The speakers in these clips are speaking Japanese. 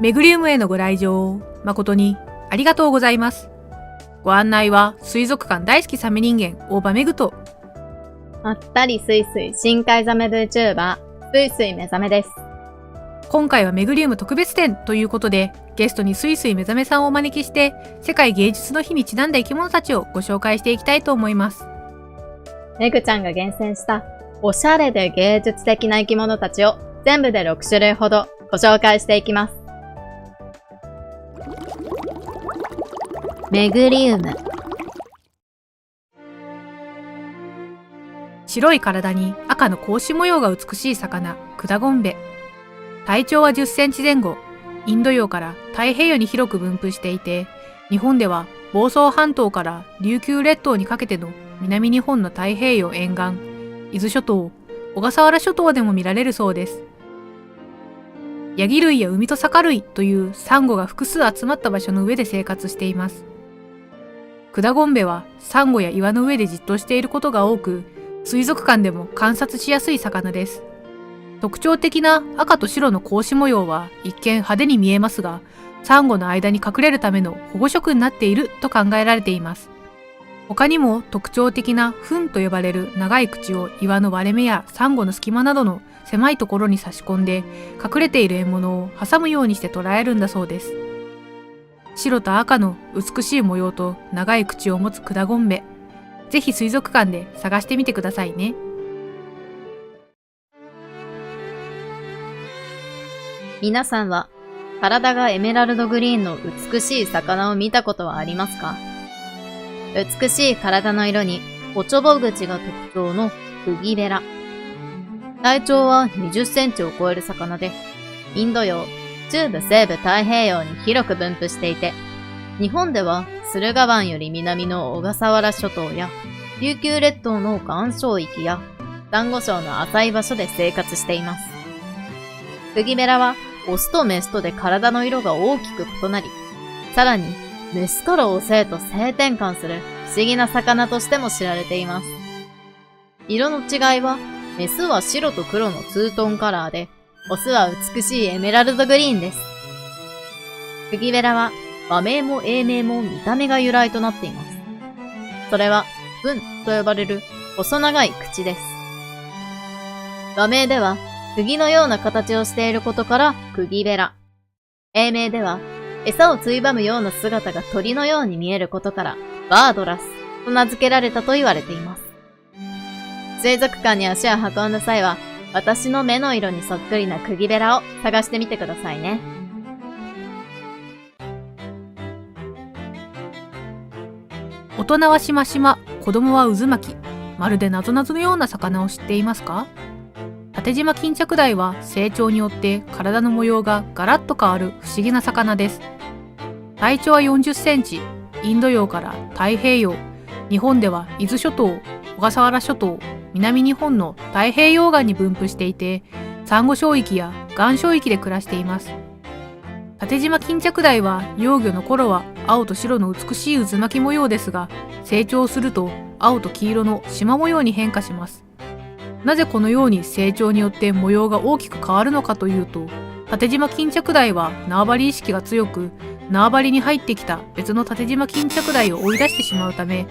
メグリウムへのご来場、誠にありがとうございます。ご案内は水族館大好きサメ人間、大場メグと、まったりすいすい深海ザメ VTuber、すいすい目覚めです。今回はメグリウム特別展ということで、ゲストにすいすい目覚めさんをお招きして、世界芸術の日にちなんだ生き物たちをご紹介していきたいと思います。メグちゃんが厳選したおしゃれで芸術的な生き物たちを全部で6種類ほどご紹介していきます。メグリウム。白い体に赤の格子模様が美しい魚、クダゴンベ。体長は10センチ前後、インド洋から太平洋に広く分布していて、日本では房総半島から琉球列島にかけての南日本の太平洋沿岸、伊豆諸島、小笠原諸島でも見られるそうです。ヤギ類や海と魚類というサンゴが複数集まった場所の上で生活しています。クダゴンベはサンゴや岩の上でじっとしていることが多く、水族館でも観察しやすい魚です。特徴的な赤と白の格子模様は一見派手に見えますが、サンゴの間に隠れるための保護色になっていると考えられています。他にも特徴的なフンと呼ばれる長い口を岩の割れ目やサンゴの隙間などの狭いところに差し込んで、隠れている獲物を挟むようにして捕らえるんだそうです。白と赤の美しい模様と長い口を持つクダゴンベ。ぜひ水族館で探してみてくださいね。皆さんは体がエメラルドグリーンの美しい魚を見たことはありますか？美しい体の色におちょぼ口が特徴のクギベラ。体長は20センチを超える魚で、インド洋、中部西部太平洋に広く分布していて、日本では駿河湾より南の小笠原諸島や琉球列島の岩礁域やサンゴ礁の浅い場所で生活しています。クギベラはオスとメスとで体の色が大きく異なり、さらにメスからオスへと性転換する不思議な魚としても知られています。色の違いは、メスは白と黒のツートンカラーで、オスは美しいエメラルドグリーンです。クギベラは和名も英名も見た目が由来となっています。それは、フンと呼ばれる細長い口です。和名では、釘のような形をしていることからクギベラ。英名では、餌をついばむような姿が鳥のように見えることからバードラスと名付けられたと言われています。水族館に足を運んだ際は、私の目の色にそっくりなクギベラを探してみてくださいね。大人はしましま、子供は渦巻き。まるで謎々のような魚を知っていますか？縦縞巾着鯛は成長によって体の模様がガラッと変わる不思議な魚です。体長は40センチ、インド洋から太平洋、日本では伊豆諸島、小笠原諸島、南日本の太平洋岸に分布していて、サンゴ礁域や岩礁域で暮らしています。縦縞巾着鯛は幼魚の頃は青と白の美しい渦巻き模様ですが、成長すると青と黄色の縞模様に変化します。なぜこのように成長によって模様が大きく変わるのかというと、縦縞巾着鯛は縄張り意識が強く、縄張りに入ってきた別の縦縞巾着鯛を追い出してしまうため、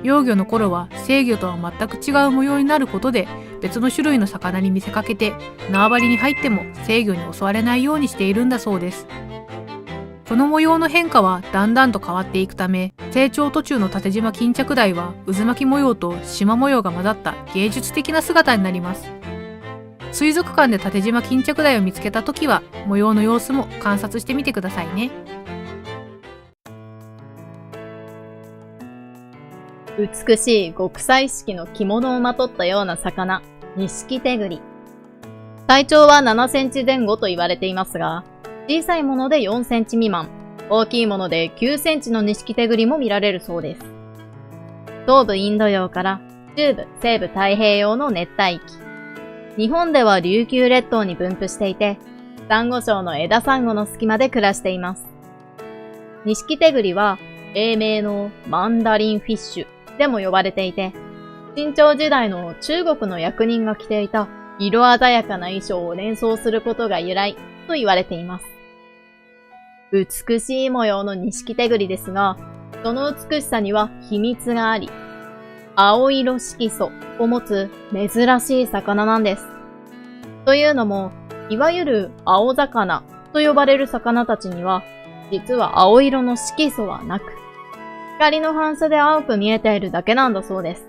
幼魚の頃は成魚とは全く違う模様になることで、別の種類の魚に見せかけて縄張りに入っても成魚に襲われないようにしているんだそうです。この模様の変化はだんだんと変わっていくため、成長途中の縦縞巾着鯛は渦巻き模様と縞模様が混ざった芸術的な姿になります。水族館で縦縞巾着鯛を見つけたときは、模様の様子も観察してみてくださいね。美しい極彩色の着物をまとったような魚、ニシキテグリ。体長は7センチ前後と言われていますが、小さいもので4センチ未満、大きいもので9センチのニシキテグリも見られるそうです。東部インド洋から中部西部太平洋の熱帯域。日本では琉球列島に分布していて、サンゴ礁の枝サンゴの隙間で暮らしています。ニシキテグリは英名のマンダリンフィッシュでも呼ばれていて、清朝時代の中国の役人が着ていた色鮮やかな衣装を連想することが由来と言われています。美しい模様のニシキテグリですが、その美しさには秘密があり、青色色素を持つ珍しい魚なんです。というのも、いわゆる青魚と呼ばれる魚たちには、実は青色の色素はなく、光の反射で青く見えているだけなんだそうです。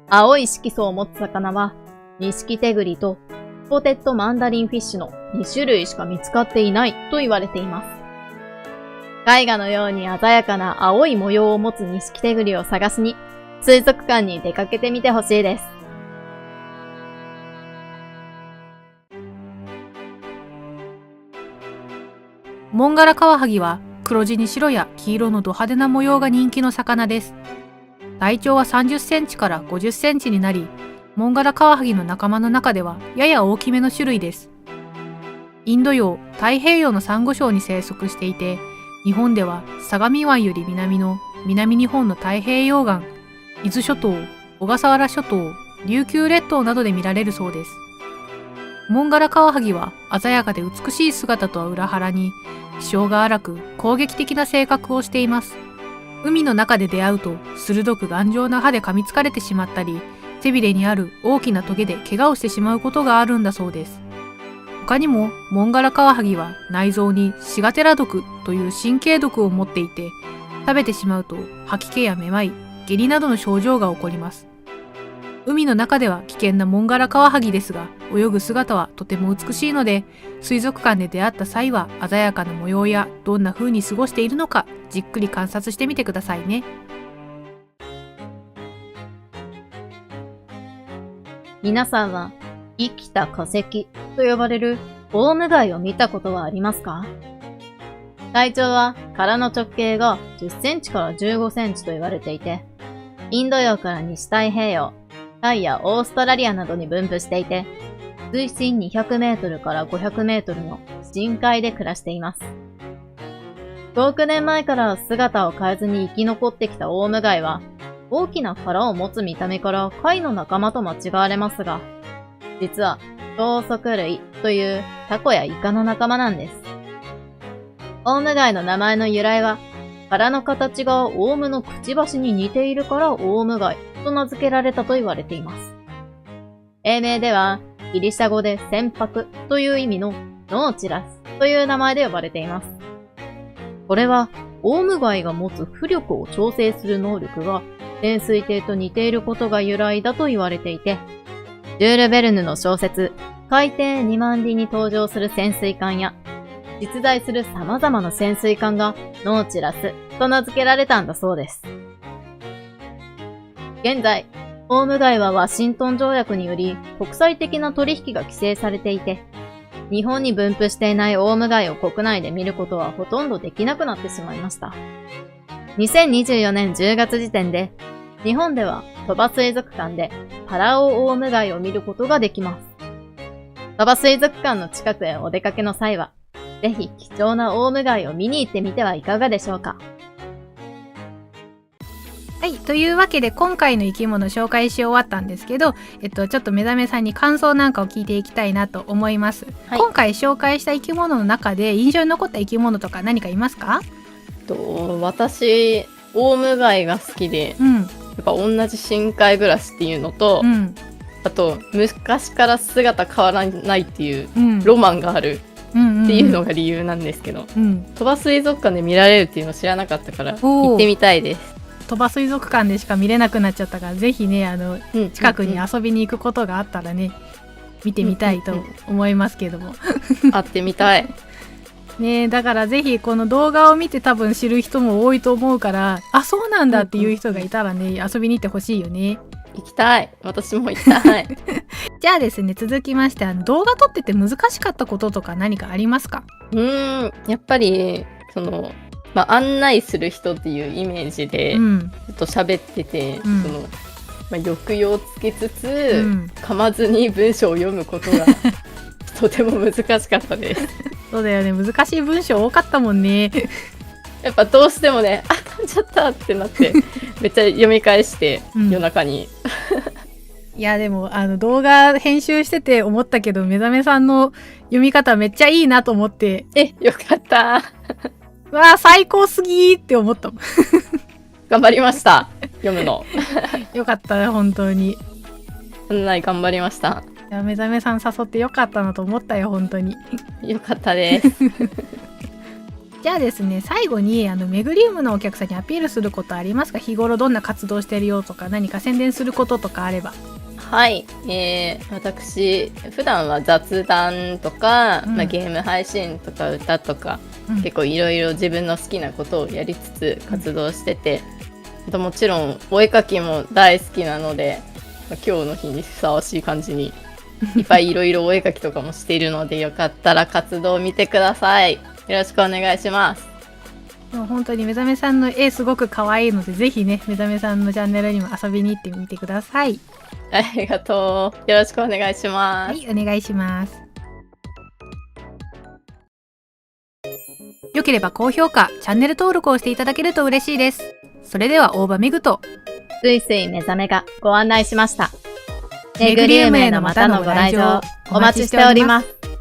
青い色素を持つ魚は、ニシキテグリとスポテッドマンダリンフィッシュの2種類しか見つかっていないと言われています。絵画のように鮮やかな青い模様を持つニシキテグリを探しに、水族館に出かけてみてほしいです。モンガラカワハギは黒地に白や黄色のド派手な模様が人気の魚です。体長は30センチから50センチになり、モンガラカワハギの仲間の中ではやや大きめの種類です。インド洋、太平洋のサンゴ礁に生息していて、日本では相模湾より南の南日本の太平洋岸、伊豆諸島、小笠原諸島、琉球列島などで見られるそうです。モンガラカワハギは鮮やかで美しい姿とは裏腹に、気性が荒く攻撃的な性格をしています。海の中で出会うと鋭く頑丈な歯で噛みつかれてしまったり、背びれにある大きなトゲで怪我をしてしまうことがあるんだそうです。他にもモンガラカワハギは内臓にシガテラ毒という神経毒を持っていて、食べてしまうと吐き気やめまい、下痢などの症状が起こります。海の中では危険なモンガラカワハギですが、泳ぐ姿はとても美しいので、水族館で出会った際は鮮やかな模様やどんな風に過ごしているのかじっくり観察してみてくださいね。皆さんは生きた化石と呼ばれるオウムガイを見たことはありますか？体長は殻の直径が10センチから15センチと言われていて、インド洋から西太平洋、タイやオーストラリアなどに分布していて、水深200メートルから500メートルの深海で暮らしています。5億年前から姿を変えずに生き残ってきたオウムガイは、大きな殻を持つ見た目から貝の仲間と間違われますが、実は頭足類というタコやイカの仲間なんです。オウムガイの名前の由来は、殻の形がオウムのくちばしに似ているからオウムガイと名付けられたと言われています。英名では、ギリシャ語で船舶という意味のノーチラスという名前で呼ばれています。これは、オウムガイが持つ浮力を調整する能力が潜水艇と似ていることが由来だと言われていて、ジュール・ベルヌの小説、海底2万里に登場する潜水艦や、実在する様々な潜水艦がノーチラスと名付けられたんだそうです。現在、オウムガイはワシントン条約により国際的な取引が規制されていて、日本に分布していないオウムガイを国内で見ることはほとんどできなくなってしまいました。2024年10月時点で、日本では鳥羽水族館でパラオオウムガイを見ることができます。鳥羽水族館の近くへお出かけの際は、ぜひ貴重なオウムガイを見に行ってみてはいかがでしょうか。はい、というわけで今回の生き物紹介し終わったんですけど、ちょっと目覚めさんに感想なんかを聞いていきたいなと思います。はい、今回紹介した生き物の中で印象に残った生き物とか何かいますか？私オウムガイが好きで、やっぱ同じ深海暮らしっていうのと、あと昔から姿変わらないっていうロマンがあるっていうのが理由なんですけど、鳥羽水族館で見られるっていうの知らなかったから行ってみたいです。鳥羽水族館でしか見れなくなっちゃったから、ぜひね近くに遊びに行くことがあったらね、見てみたいと思いますけども会ってみたいね。だからぜひこの動画を見て多分知る人も多いと思うから、あ、そうなんだっていう人がいたらね、遊びに行ってほしいよね。行きたい。私も行きたいじゃあですね、続きまして動画撮ってて難しかったこととか何かありますか？やっぱり案内する人っていうイメージでちょっと喋ってて、抑揚をつけつつ、噛まずに文章を読むことがとても難しかったですそうだよね、難しい文章多かったもんねやっぱどうしてもね、噛んじゃったってなってめっちゃ読み返して、夜中にいやでも動画編集してて思ったけど、目覚めさんの読み方めっちゃいいなと思って、よかった。わあ最高すぎーって思ったもん。頑張りました。読むの。よかった本当に。頑張りました。いや目覚めさん誘ってよかったなと思ったよ本当に。よかったです。じゃあですね、最後にメグリウムのお客さんにアピールすることありますか？日頃どんな活動してるよとか、何か宣伝することとかあれば。はい、私普段は雑談とか、ゲーム配信とか歌とか、結構いろいろ自分の好きなことをやりつつ活動してて、あともちろんお絵描きも大好きなので、今日の日にふさわしい感じにいっぱいいろいろお絵描きとかもしているので、よかったら活動を見てください。よろしくお願いします。もう本当に目覚めさんの絵すごく可愛いので、ぜひね目覚めさんのチャンネルにも遊びに行ってみてください。ありがとう。よろしくお願いします。はい、お願いします。よければ高評価、チャンネル登録をしていただけると嬉しいです。それでは大場めぐとすいすい目覚めがご案内しました。メグリウムへのまたのご来場お待ちしております。